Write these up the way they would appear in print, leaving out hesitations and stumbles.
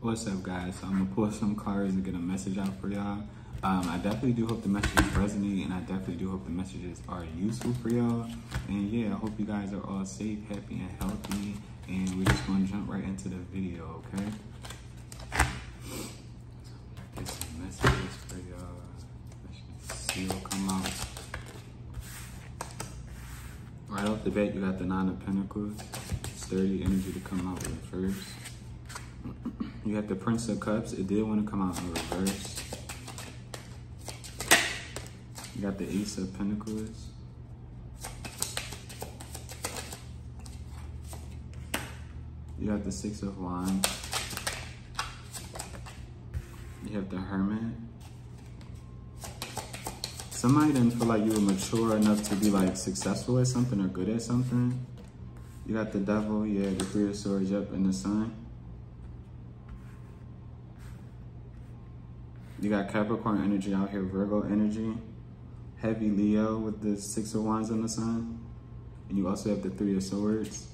What's up, guys? So I'm gonna pull some cards and get a message out for y'all. I definitely do hope the messages resonate, and I definitely do hope the messages are useful for y'all. And yeah, I hope you guys are all safe, happy, and healthy. And we're just gonna jump right into the video, okay? Get some messages for y'all. Let's see what come out. Right off the bat, you got the Nine of Pentacles. Sturdy energy to come out with first. You have the Prince of Cups. It did want to come out in reverse. You got the Ace of Pentacles. You got the Six of Wands. You have the Hermit. Somebody didn't feel like you were mature enough to be like successful at something or good at something. You got the Devil. Yeah, the Three of Swords up in the Sun. You got Capricorn energy out here, Virgo energy, heavy Leo with the Six of Wands on the Sun. And you also have the Three of Swords.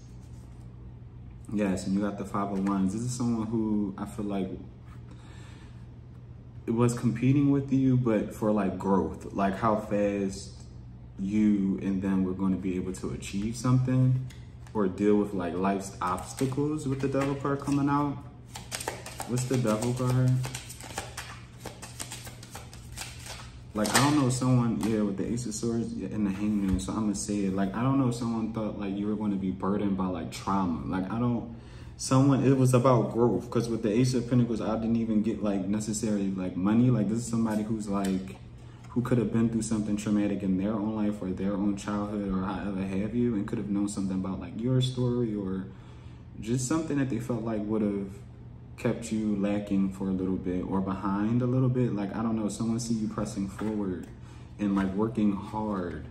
Yes, and you got the Five of Wands. This is someone who I feel like it was competing with you, but for like growth, like how fast you and them were going to be able to achieve something or deal with like life's obstacles with the Devil card coming out. What's the Devil card? Like, I don't know if someone, yeah, with the Ace of Swords and the Hangman, so I'm gonna say it. Like, I don't know if someone thought, like, you were going to be burdened by, like, trauma. Like, it was about growth. Because with the Ace of Pentacles, I didn't even get, like, necessarily, like, money. Like, this is somebody who's, like, who could have been through something traumatic in their own life or their own childhood or however have you, and could have known something about, like, your story or just something that they felt like would have kept you lacking for a little bit or behind a little bit. Like, I don't know, someone see you pressing forward and like working hard,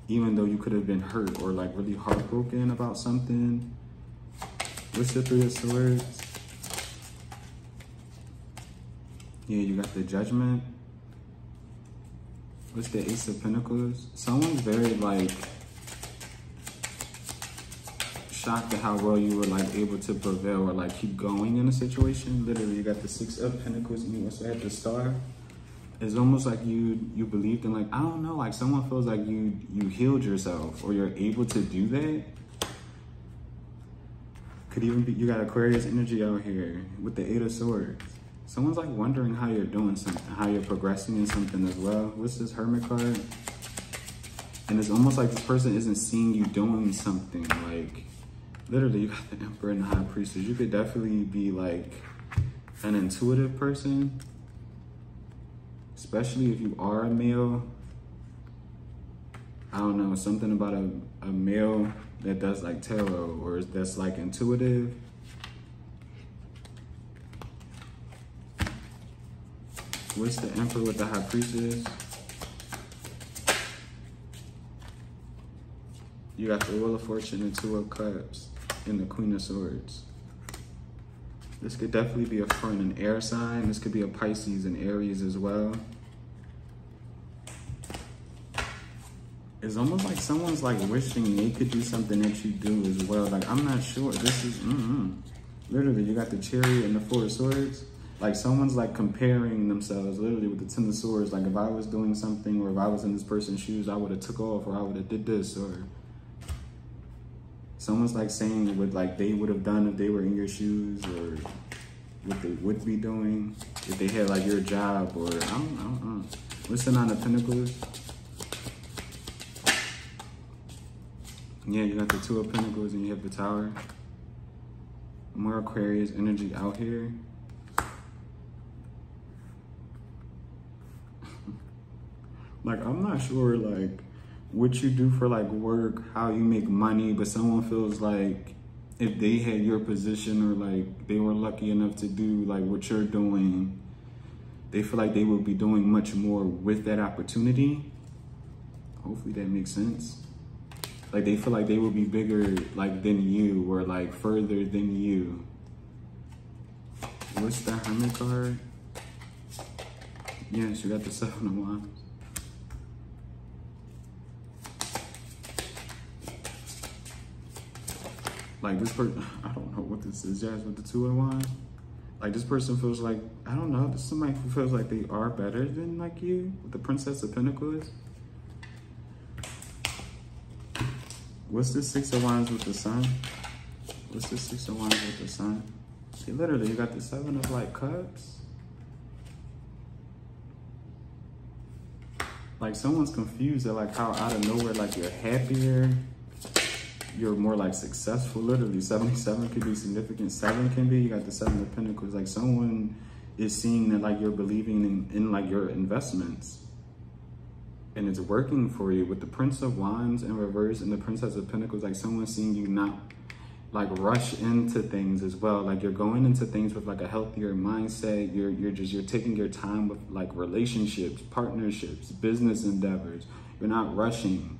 even though you could have been hurt or like really heartbroken about something. What's the Three of Swords? Yeah, you got the Judgment. What's the Ace of Pentacles? Someone's very like shocked at how well you were like able to prevail or like keep going in a situation. Literally, you got the Six of Pentacles and you also have the Star. It's almost like you believed in, like, I don't know, like someone feels like you healed yourself or you're able to do that. Could even be, you got Aquarius energy out here with the Eight of Swords. Someone's like wondering how you're doing something, how you're progressing in something as well. What's this Hermit card? And it's almost like this person isn't seeing you doing something. Like, literally, you got the Emperor and the High Priestess. You could definitely be like an intuitive person, especially if you are a male. I don't know, something about a male that does like tarot or that's like intuitive. What's the Emperor with the High Priestess? You got the Wheel of Fortune and Two of Cups and the Queen of Swords. This could definitely be a friend, an air sign. This could be a Pisces and Aries as well. It's almost like someone's like wishing they could do something that you do as well. Like, I'm not sure. This is, literally, you got the Chariot and the Four of Swords. Like, someone's like comparing themselves literally with the Ten of Swords. Like, if I was doing something or if I was in this person's shoes, I would have took off or I would have did this, or someone's like saying what like they would have done if they were in your shoes, or what they would be doing if they had like your job, or I don't know. What's the Nine of Pentacles? Yeah, you got the Two of Pentacles and you have the Tower. More Aquarius energy out here. Like, I'm not sure like what you do for like work, how you make money, but someone feels like if they had your position or like they were lucky enough to do like what you're doing, they feel like they would be doing much more with that opportunity. Hopefully that makes sense. Like, they feel like they would be bigger like than you or like further than you. What's the Hermit card? Yes, you got the Seven of Wands. Like, this person, I don't know what this is. Yes, with the Two of Wands. Like this person feels like, I don't know, this is somebody who feels like they are better than like you, with the Princess of Pentacles. What's the Six of Wands with the Sun? What's the Six of Wands with the Sun? See, literally, you got the Seven of like Cups. Like someone's confused at like how out of nowhere, like you're happier, you're more like successful. Literally 77 could be significant, 7 can be, you got the Seven of Pentacles. Like someone is seeing that like you're believing in like your investments and it's working for you. With the Prince of Wands in reverse and the Princess of Pentacles, like someone's seeing you not like rush into things as well. Like you're going into things with like a healthier mindset. You're taking your time with like relationships, partnerships, business endeavors. You're not rushing.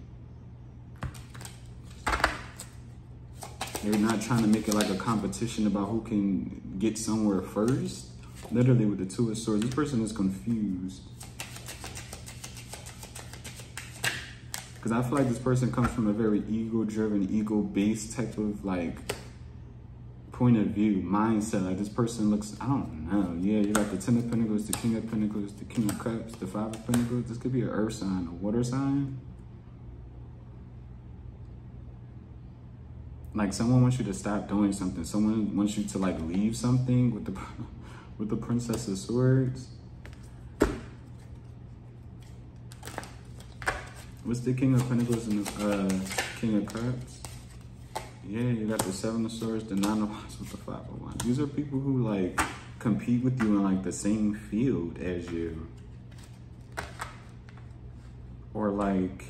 You're not trying to make it like a competition about who can get somewhere first. Literally with the Two of Swords, this person is confused. Because I feel like this person comes from a very ego-driven, ego-based type of like point of view, mindset. Like this person looks, I don't know. Yeah, you got the Ten of Pentacles, the King of Pentacles, the King of Cups, the Five of Pentacles. This could be an earth sign, a water sign. Like someone wants you to stop doing something. Someone wants you to like leave something with the Princess of Swords. What's the King of Pentacles and the King of Cups? Yeah, you got the Seven of Swords, the Nine of Wands with the Five of Wands. These are people who like compete with you in like the same field as you. Or like,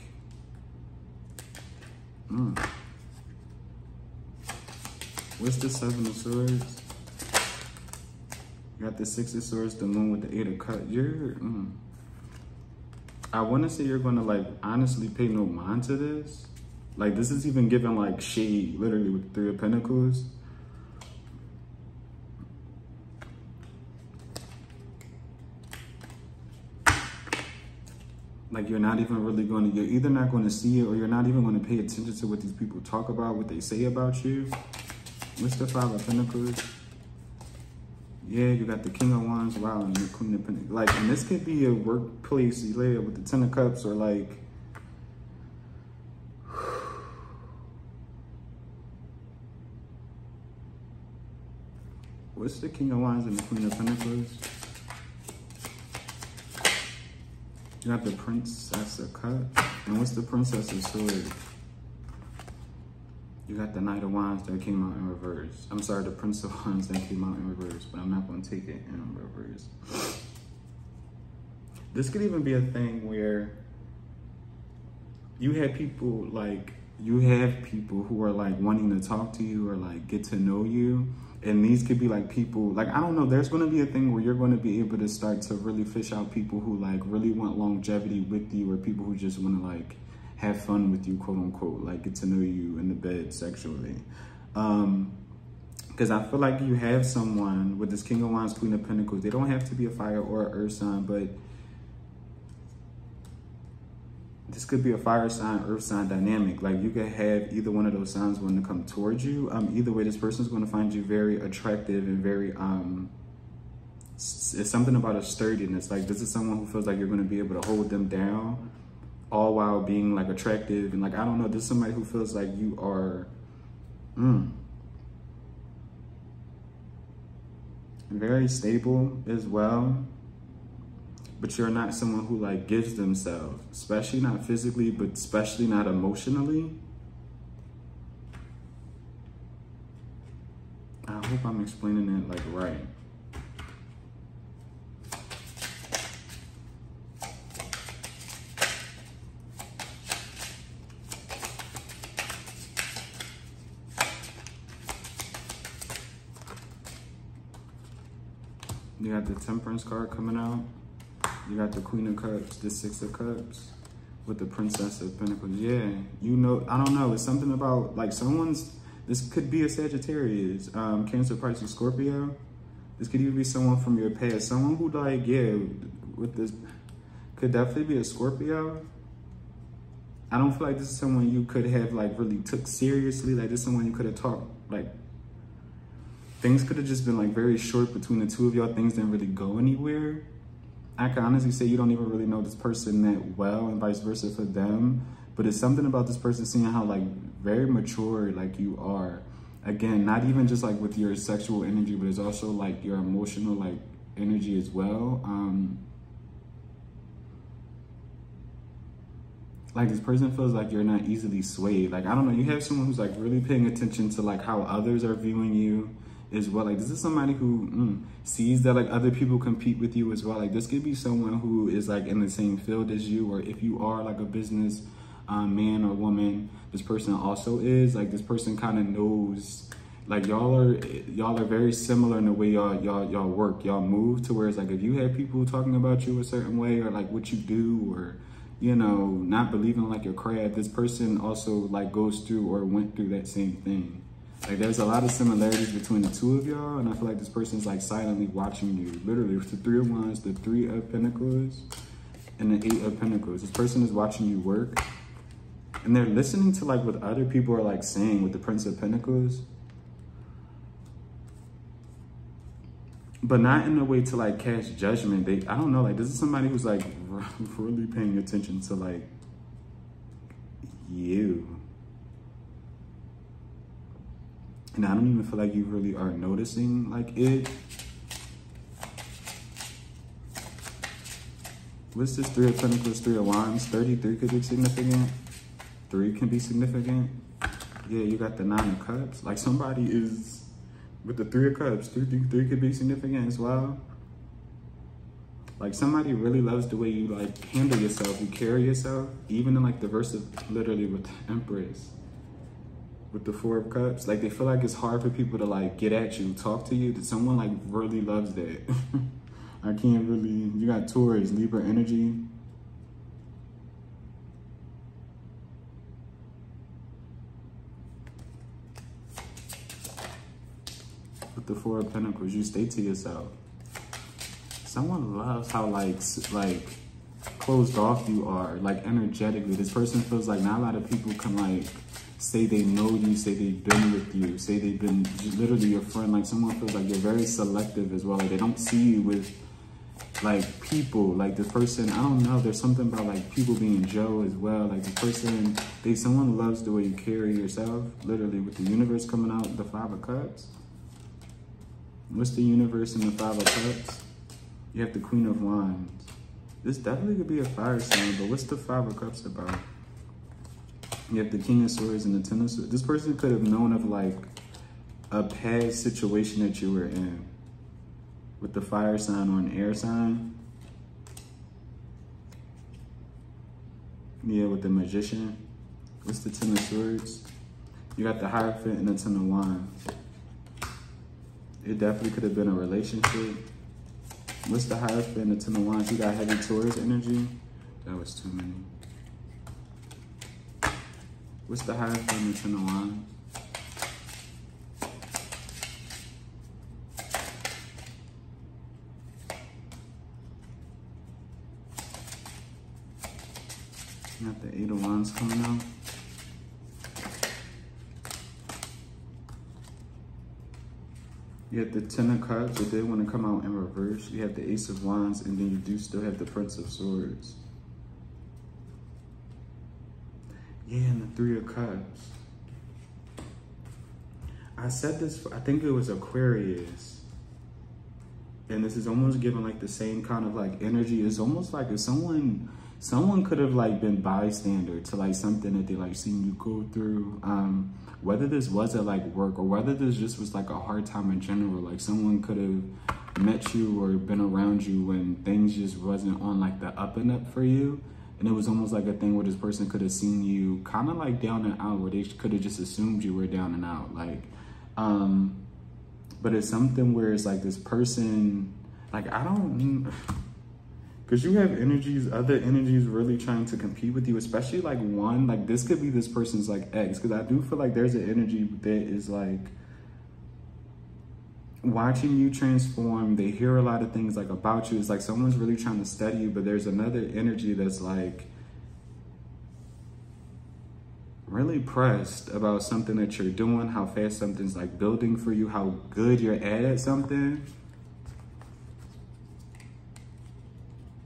what's the Seven of Swords? You got the Six of Swords, the Moon with the Eight of Cups. I want to say you're going to like honestly pay no mind to this. Like this is even giving like shade, literally with the Three of Pentacles. Like you're not even really going to, you're either not going to see it or you're not even going to pay attention to what these people talk about, what they say about you. What's the Five of Pentacles? Yeah, you got the King of Wands, wow, and the Queen of Pentacles. Like, and this could be a workplace layer with the Ten of Cups, or like, what's the King of Wands and the Queen of Pentacles? You got the Princess of Cups, and what's the Princess of Swords? You got the Knight of Wands that came out in reverse. I'm sorry, the Prince of Wands that came out in reverse, but I'm not going to take it in reverse. This could even be a thing where you have people who are like wanting to talk to you or like get to know you. And these could be like people, like, I don't know, there's going to be a thing where you're going to be able to start to really fish out people who like really want longevity with you, or people who just want to like have fun with you, quote unquote, like get to know you in the bed sexually. Because I feel like you have someone with this King of Wands, Queen of Pentacles. They don't have to be a fire or an earth sign, but this could be a fire sign, earth sign dynamic. Like you could have either one of those signs want to come towards you. Either way, this person's going to find you very attractive and very, it's something about a sturdiness. Like this is someone who feels like you're going to be able to hold them down, all while being like attractive. And like, I don't know, this is somebody who feels like you are very stable as well, but you're not someone who like gives themselves, especially not physically, but especially not emotionally. I hope I'm explaining it like right. You got the Temperance card coming out. You got the Queen of Cups, the Six of Cups, with the Princess of Pentacles. Yeah, you know, I don't know. It's something about like this could be a Sagittarius, Cancer, Pisces, Scorpio. This could even be someone from your past. Someone who like, yeah, with this, could definitely be a Scorpio. I don't feel like this is someone you could have like really took seriously. Like this is someone you could have talked like, things could have just been like very short between the two of y'all. Things didn't really go anywhere. I can honestly say you don't even really know this person that well, and vice versa for them. But it's something about this person seeing how like very mature like you are. Again, not even just like with your sexual energy, but it's also like your emotional like energy as well. Like this person feels like you're not easily swayed. Like, I don't know, you have someone who's like really paying attention to like how others are viewing you as well. Like, this is somebody who sees that like other people compete with you as well. Like, this could be someone who is like in the same field as you, or if you are like a business man or woman, this person also is. Like, this person kind of knows, like y'all are very similar in the way y'all work, y'all move, to where it's like if you have people talking about you a certain way, or like what you do, or you know, not believing like your craft, this person also like goes through or went through that same thing. Like, there's a lot of similarities between the two of y'all, and I feel like this person's like silently watching you. Literally, with the Three of Wands, the Three of Pentacles, and the Eight of Pentacles. This person is watching you work, and they're listening to like what other people are like saying with the Prince of Pentacles. But not in a way to like cast judgment. I don't know, like this is somebody who's like really paying attention to like you. And I don't even feel like you really are noticing like it. What's this Three of Pentacles, Three of Wands? 33 could be significant. 3 can be significant. Yeah, you got the Nine of Cups. Like, somebody is... With the Three of Cups, three could be significant as well. Like, somebody really loves the way you like handle yourself, you carry yourself, even in like the verse of literally with the Empress, with the Four of Cups. Like, they feel like it's hard for people to like get at you, talk to you. That someone like really loves that. I can't really, you got Taurus, Libra energy. With the Four of Pentacles, you stay to yourself. Someone loves how like closed off you are, like energetically. This person feels like not a lot of people can like say they know you, say they've been with you, say they've been literally your friend. Like, someone feels like you're very selective as well. Like, they don't see you with like people. Like, the person, I don't know, there's something about like people being Joe as well. Like, the person, someone loves the way you carry yourself. Literally, with the Universe coming out, the Five of Cups. What's the Universe and the Five of Cups? You have the Queen of Wands. This definitely could be a fire sign, but what's the Five of Cups about? You have the King of Swords and the Ten of Swords. This person could have known of like a past situation that you were in with the fire sign or an air sign. Yeah, with the Magician. What's the Ten of Swords? You got the Hierophant and the Ten of Wands. It definitely could have been a relationship. What's the Hierophant and the Ten of Wands? You got heavy Taurus energy. That was too many. What's the Hierophant and the Ten of Wands? You got the Eight of Wands coming out. You have the Ten of Cups, but they want to come out in reverse. You have the Ace of Wands, and then you do still have the Prince of Swords. Yeah, and the Three of Cups. I said this, I think it was Aquarius. And this is almost giving like the same kind of like energy. It's almost like if someone could have like been bystander to like something that they like seen you go through. Whether this was at like work, or whether this just was like a hard time in general. Like, someone could have met you or been around you when things just wasn't on like the up and up for you. And it was almost like a thing where this person could have seen you kind of like down and out, where they could have just assumed you were down and out. Like, but it's something where it's like this person, like, I don't, because you have energies, other energies really trying to compete with you, especially like one, like this could be this person's like ex, because I do feel like there's an energy that is like watching you transform. They hear a lot of things like about you. It's like someone's really trying to study you, but there's another energy that's like really pressed about something that you're doing, how fast something's like building for you, how good you're at something.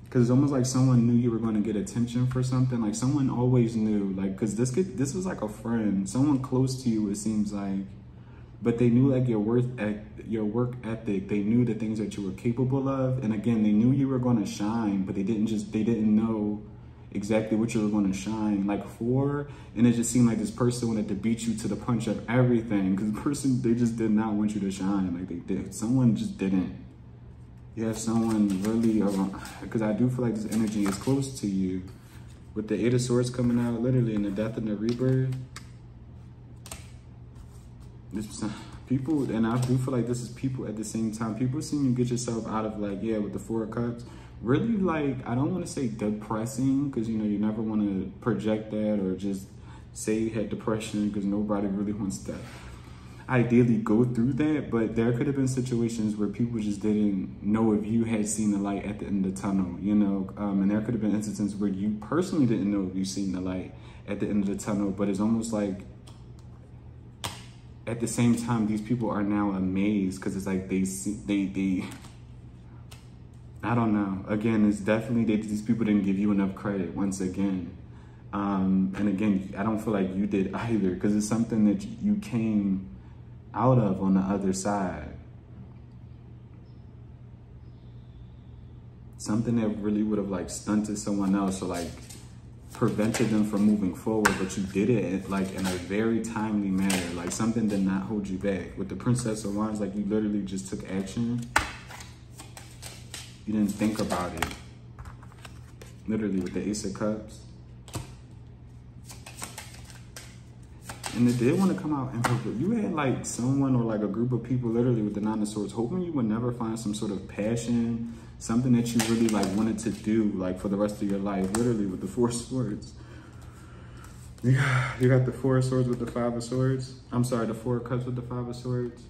Because it's almost like someone knew you were going to get attention for something. Like someone always knew, like, because this was like a friend, someone close to you, it seems like. But they knew like your work ethic. They knew the things that you were capable of. And again, they knew you were going to shine, but they didn't know exactly what you were going to shine like for. And it just seemed like this person wanted to beat you to the punch of everything. Because the person, they just did not want you to shine. Like they did. Someone just didn't. You have someone really around, because I do feel like this energy is close to you. With the Eight of Swords coming out, literally in the death and the rebirth. This people, and I do feel like this is people at the same time. People seeing you get yourself out of like, yeah, with the Four of Cups. Really like, I don't want to say depressing, because you know, you never want to project that or just say you had depression, because nobody really wants that. Ideally go through that, but there could have been situations where people just didn't know if you had seen the light at the end of the tunnel, you know, and there could have been instances where you personally didn't know if you seen the light at the end of the tunnel, but it's almost like at the same time, these people are now amazed, because it's like they I don't know. Again, it's definitely these people didn't give you enough credit once again. And again, I don't feel like you did either, because it's something that you came out of on the other side. Something that really would have like stunted someone else or like prevented them from moving forward, but you did it like in a very timely manner. Like something did not hold you back. With the Princess of Wands, like you literally just took action. You didn't think about it. Literally with the Ace of Cups. And it did want to come out and purple. You had like someone or like a group of people literally with the Nine of Swords hoping you would never find some sort of passion, something that you really like wanted to do like for the rest of your life, literally with the Four of Swords. You got the Four of Swords with the Five of Swords. I'm sorry, the Four of Cups with the Five of Swords.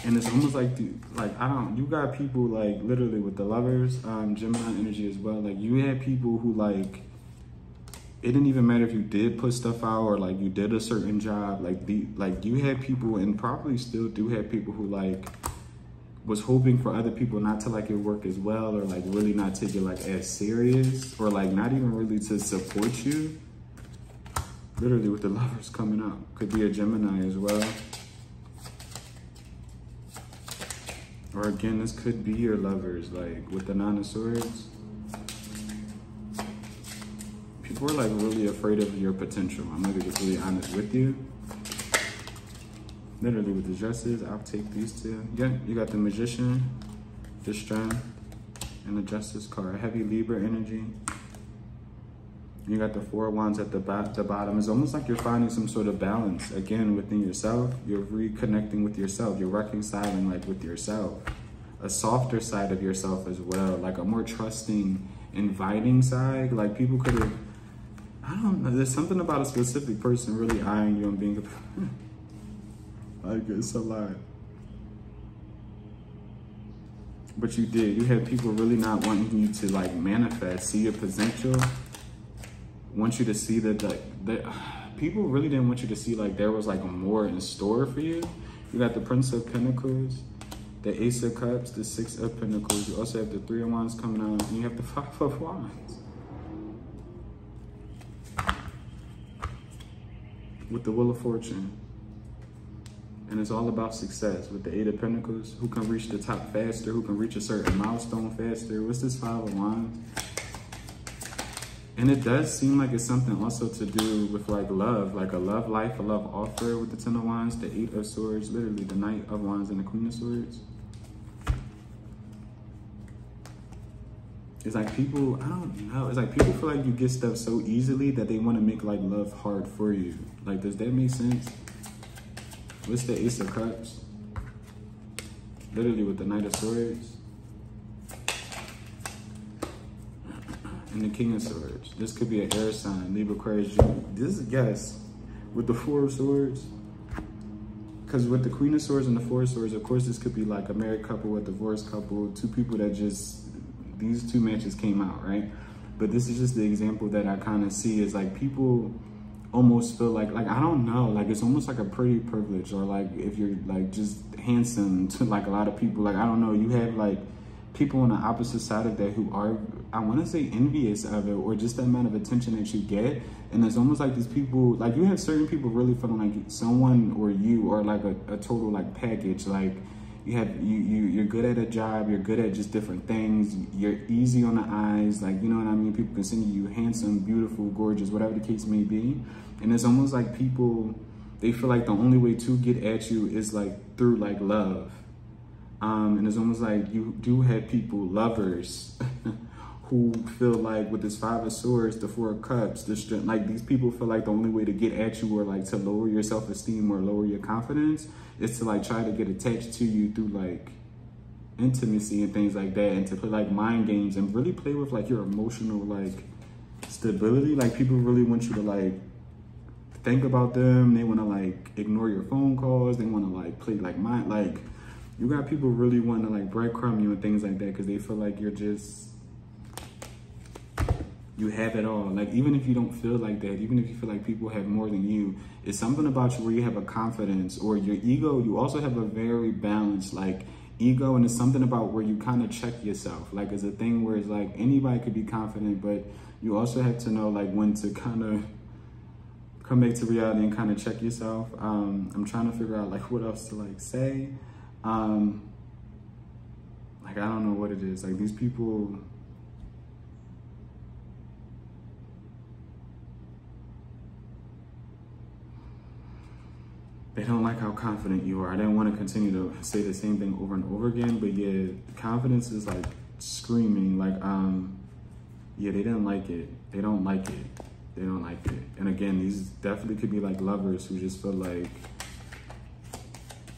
And it's almost like, you got people like literally with the Lovers, Gemini energy as well. Like you had people who like, it didn't even matter if you did put stuff out or like you did a certain job. Like you had people, and probably still do have people who like was hoping for other people not to like your work as well, or like really not take it like as serious, or like not even really to support you. Literally with the Lovers coming up. Could be a Gemini as well. Or again, this could be your Lovers, like with the Nine of Swords. People are like really afraid of your potential. I'm gonna be really honest with you. Literally with the Justice, I'll take these two. Yeah, you got the Magician, the Strength, and the Justice card. Heavy Libra energy. You got the Four of Wands at the bottom. It's almost like you're finding some sort of balance, again, within yourself. You're reconnecting with yourself. You're reconciling like with yourself. A softer side of yourself as well, like a more trusting, inviting side. Like people could have, I don't know, there's something about a specific person really eyeing you and being like, it's a lot. But you did. You had people really not wanting you to like manifest, see your potential. Want you to see that people really didn't want you to see like there was like more in store for you. You got the Prince of Pentacles, the Ace of Cups, the Six of Pentacles. You also have the Three of Wands coming out, and you have the Five of Wands. With the Wheel of Fortune. And it's all about success with the Eight of Pentacles. Who can reach the top faster? Who can reach a certain milestone faster? What's this Five of Wands? And it does seem like it's something also to do with like love, like a love life, a love offer with the Ten of Wands, the Eight of Swords, literally the Knight of Wands and the Queen of Swords. It's like people, I don't know. It's like people feel like you get stuff so easily that they want to make like love hard for you. Like, does that make sense? What's the Ace of Cups? Literally with the Knight of Swords. And the King of Swords. This could be an air sign, Libra, Aquarius, June. This is, yes, with the Four of Swords. Because with the Queen of Swords and the Four of Swords, of course, this could be like a married couple, a divorced couple, two people that just, these two matches came out, right? but this is just the example that I kind of see is like people almost feel like I don't know, like it's almost like a pretty privilege, or like if you're like just handsome to like a lot of people, like I don't know, you have like people on the opposite side of that who are, I want to say, envious of it, or just the amount of attention that you get. And it's almost like these people, like you have certain people really feeling like someone or you are like a total like package. Like you're good at a job, you're good at just different things, you're easy on the eyes, like, you know what I mean? People consider you handsome, beautiful, gorgeous, whatever the case may be. And it's almost like people, they feel like the only way to get at you is like through like love. And it's almost like you do have people, lovers, who feel like with this 5 of Swords, the 4 of Cups, the strength, like these people feel like the only way to get at you or like to lower your self-esteem or lower your confidence is to like try to get attached to you through like intimacy and things like that, and to play like mind games and really play with like your emotional like stability. Like people really want you to like think about them. They want to like ignore your phone calls. They want to like play like mind, like you got people really wanting to like breadcrumb you and things like that because they feel like you're just, you have it all. Like even if you don't feel like that, even if you feel like people have more than you, it's something about you where you have a confidence, or your ego, you also have a very balanced like ego, and it's something about where you kind of check yourself. Like it's a thing where it's like anybody could be confident, but you also have to know like when to kind of come back to reality and kind of check yourself. I'm trying to figure out like what else to like say. Like I don't know what it is. Like these people, they don't like how confident you are. I didn't want to continue to say the same thing over and over again, but yeah, confidence is like screaming. Like yeah, they didn't like it. They don't like it. They don't like it. And again, these definitely could be like lovers who just feel like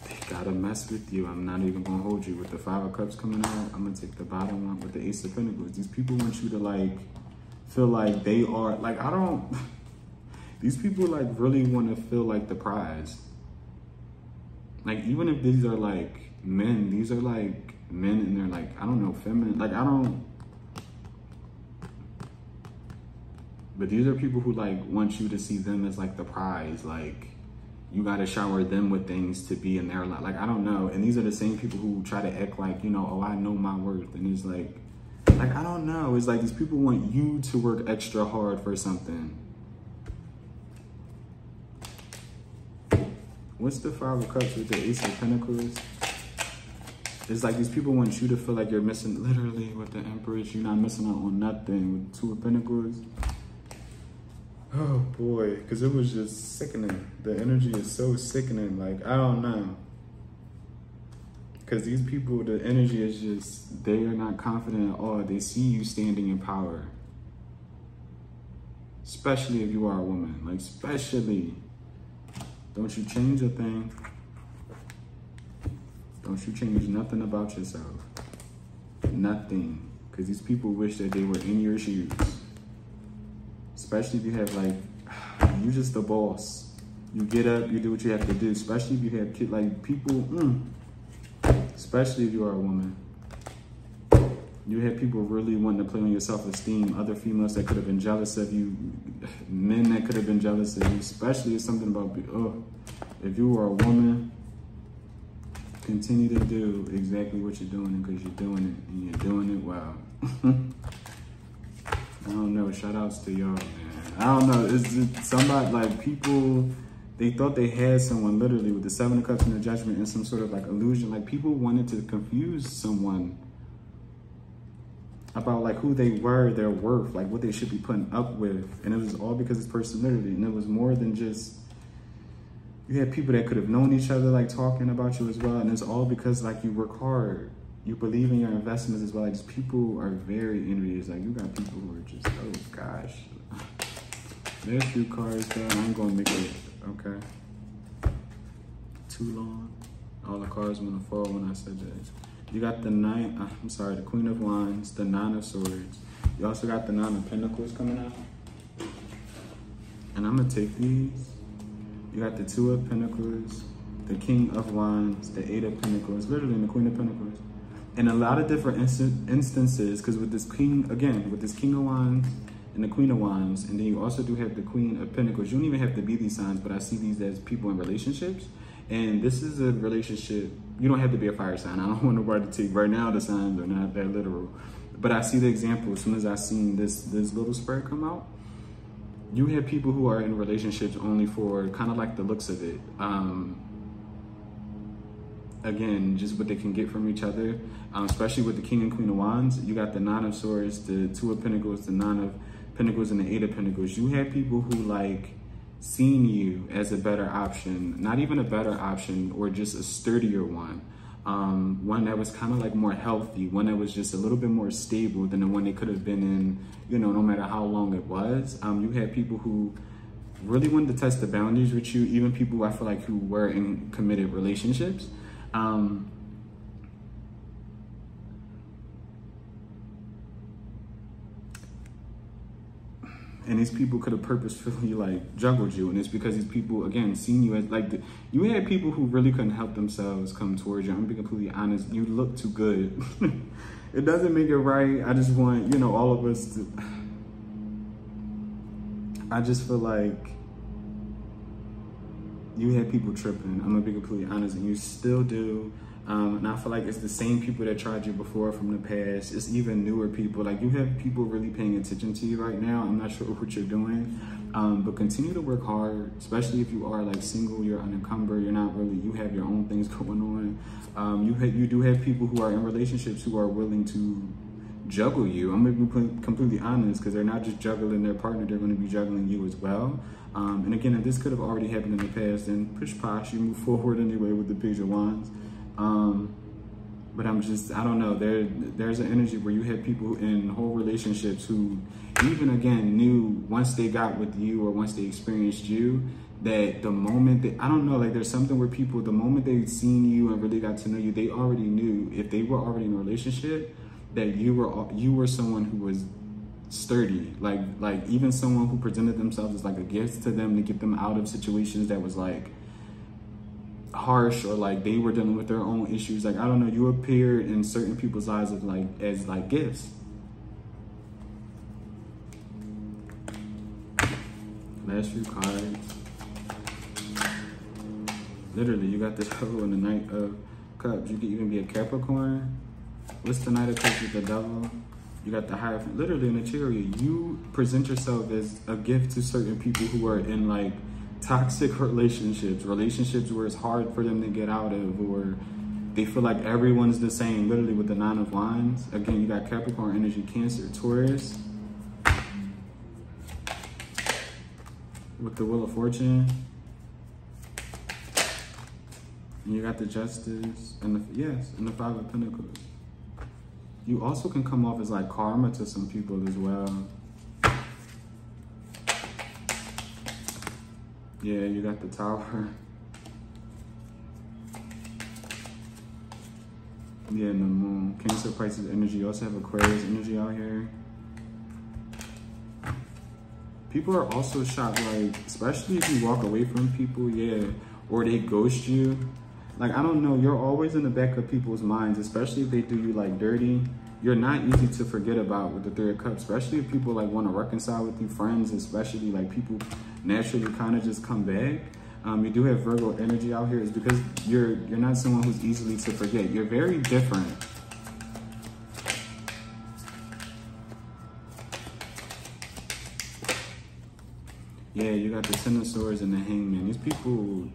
they gotta mess with you. I'm not even gonna hold you. With the 5 of Cups coming out, I'm gonna take the bottom one with the Ace of Pentacles. These people want you to like feel like they are like, I don't, these people like really want to feel like the prize. Like even if these are like men, these are like men and they're like, I don't know, feminine, like I don't, but these are people who like want you to see them as like the prize. Like you got to shower them with things to be in their life. Like, I don't know. And these are the same people who try to act like, you know, oh, I know my worth. And it's like, I don't know. It's like these people want you to work extra hard for something. What's the 5 of Cups with the Ace of Pentacles? It's like these people want you to feel like you're missing, literally with the Empress, you're not missing out on nothing. With 2 of Pentacles. Oh boy, because it was just sickening. The energy is so sickening. Like, I don't know. Because these people, the energy is just, they are not confident at all. They see you standing in power. Especially if you are a woman. Like, especially. Don't you change a thing. Don't you change nothing about yourself. Nothing. Because these people wish that they were in your shoes. Especially if you have like, you just the boss. You get up, you do what you have to do. Especially if you have kids, like people, especially if you are a woman. You have people really wanting to play on your self-esteem. Other females that could have been jealous of you. Men that could have been jealous of you. Especially if something about, if you are a woman, continue to do exactly what you're doing because you're doing it and you're doing it well. I don't know, shout outs to y'all, man. I don't know, it's somebody, like people, they thought they had someone literally with the 7 of Cups and the Judgment and some sort of like illusion. Like people wanted to confuse someone about like who they were, their worth, like what they should be putting up with. And it was all because of personality. And it was more than just, you had people that could have known each other, like talking about you as well. And it's all because like you work hard. You believe in your investments as well. Like, just people are very envious. Like, you got people who are just, oh gosh. There's a few cards though. I ain't gonna make it, okay, too long. All the cards want to fall when I said that. You got the the Queen of Wands, the 9 of Swords. You also got the 9 of Pentacles coming out. And I'm gonna take these. You got the 2 of Pentacles, the King of Wands, the 8 of Pentacles, literally, and the Queen of Pentacles. In a lot of different instances, because with this king, again, with this King of Wands and the Queen of Wands, and then you also do have the Queen of Pentacles. You don't even have to be these signs, but I see these as people in relationships. And this is a relationship, you don't have to be a fire sign. I don't want nobody to take, right now the signs are not that literal. But I see the example as soon as I seen this little spread come out. You have people who are in relationships only for kind of like the looks of it. Again, just what they can get from each other, especially with the King and Queen of Wands. You got the Nine of Swords, the Two of Pentacles, the Nine of Pentacles, and the Eight of Pentacles. You have people who like seeing you as a better option, not even a better option, or just a sturdier one. One that was kind of like more healthy, one that was just a little bit more stable than the one they could have been in, you know, no matter how long it was. You had people who really wanted to test the boundaries with you, even people I feel like who were in committed relationships. And these people could have purposefully like juggled you, and it's because these people, again, seen you as like you had people who really couldn't help themselves come towards you. I'm being completely honest. You look too good. It doesn't make it right. I just want, you know, all of us to. I just feel like you had people tripping. I'm gonna be completely honest, and you still do. And I feel like it's the same people that tried you before from the past. It's even newer people. Like, you have people really paying attention to you right now. I'm not sure what you're doing, but continue to work hard, especially if you are like single, you're unencumbered, you're not really, you have your own things going on. You do have people who are in relationships who are willing to juggle you. I'm gonna be completely honest, because they're not just juggling their partner, they're gonna be juggling you as well. And again, if this could have already happened in the past, then push posh, you move forward anyway with the Page of Wands. But I'm just, I don't know, there's an energy where you have people in whole relationships who even, again, knew once they got with you or once they experienced you, that the moment that, I don't know, like there's something where people, the moment they'd seen you and really got to know you, they already knew, if they were already in a relationship, that you were someone who was sturdy, like even someone who presented themselves as like a gift to them to get them out of situations that was like harsh, or like they were dealing with their own issues. Like, I don't know, you appeared in certain people's eyes of like as like gifts. Last few cards. Literally, you got the Devil and the Knight of Cups. You could even be a Capricorn. What's the Knight of Cups with the Devil? You got the Hierophant. Literally in the chariot, you present yourself as a gift to certain people who are in like toxic relationships where it's hard for them to get out of, or they feel like everyone's the same. Literally with the Nine of Wands. Again, you got Capricorn energy, Cancer, Taurus. With the Wheel of Fortune. And you got the Justice and the Five of Pentacles. You also can come off as like karma to some people as well. Yeah, you got the Tower. Yeah, and the Moon. Cancer, Pisces energy. You also have Aquarius energy out here. People are also shocked, like, especially if you walk away from people, yeah, or they ghost you. Like, I don't know, you're always in the back of people's minds, especially if they do you like dirty. You're not easy to forget about with the Three of Cups, especially if people like want to reconcile with you, friends, especially like people naturally kind of just come back. You do have Virgo energy out here. It's because you're not someone who's easily to forget. You're very different. Yeah, you got the Ten of Swords and the Hangman. These people,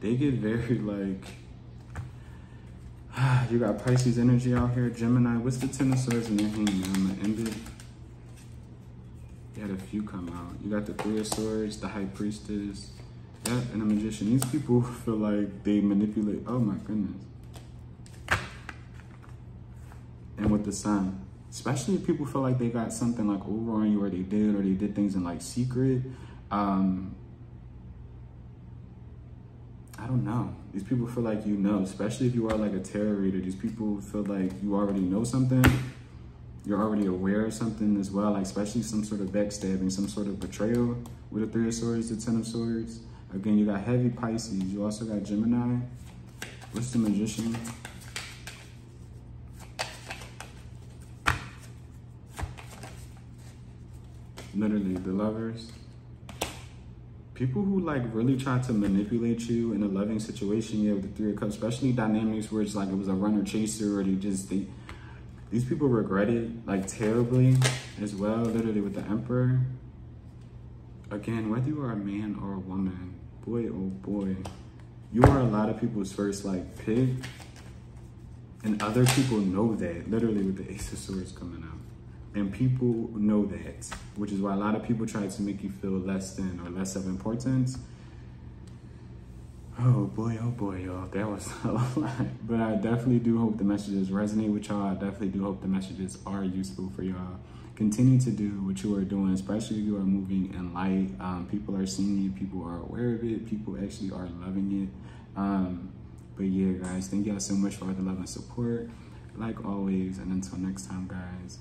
they get very like, you got Pisces energy out here, Gemini. What's the Ten of Swords and the Hangman? I'm gonna end it. You had a few come out. You got the Three of Swords, the High Priestess, and the Magician. These people feel like they manipulate. Oh my goodness. And with the Sun, especially if people feel like they got something like over on you, or they did things in like secret. I don't know. These people feel like you know, especially if you are like a tarot reader. These people feel like you already know something. You're already aware of something as well, like especially some sort of backstabbing, some sort of betrayal with the Three of Swords, the Ten of Swords. Again, you got heavy Pisces. You also got Gemini. What's the Magician? Literally, the Lovers. People who like really try to manipulate you in a loving situation, yeah, with the Three of Cups, especially dynamics where it's like it was a runner chaser, or these people regret it like terribly as well, literally with the Emperor. Again, whether you are a man or a woman, boy, oh boy, you are a lot of people's first like pick, and other people know that, literally with the Ace of Swords coming out. And people know that, which is why a lot of people try to make you feel less than or less of importance. Oh boy, y'all, that was a lot. But I definitely do hope the messages resonate with y'all. I definitely do hope the messages are useful for y'all. Continue to do what you are doing, especially if you are moving in light. People are seeing it, people are aware of it, people actually are loving it. But yeah, guys, thank y'all so much for all the love and support, like always. And until next time, guys.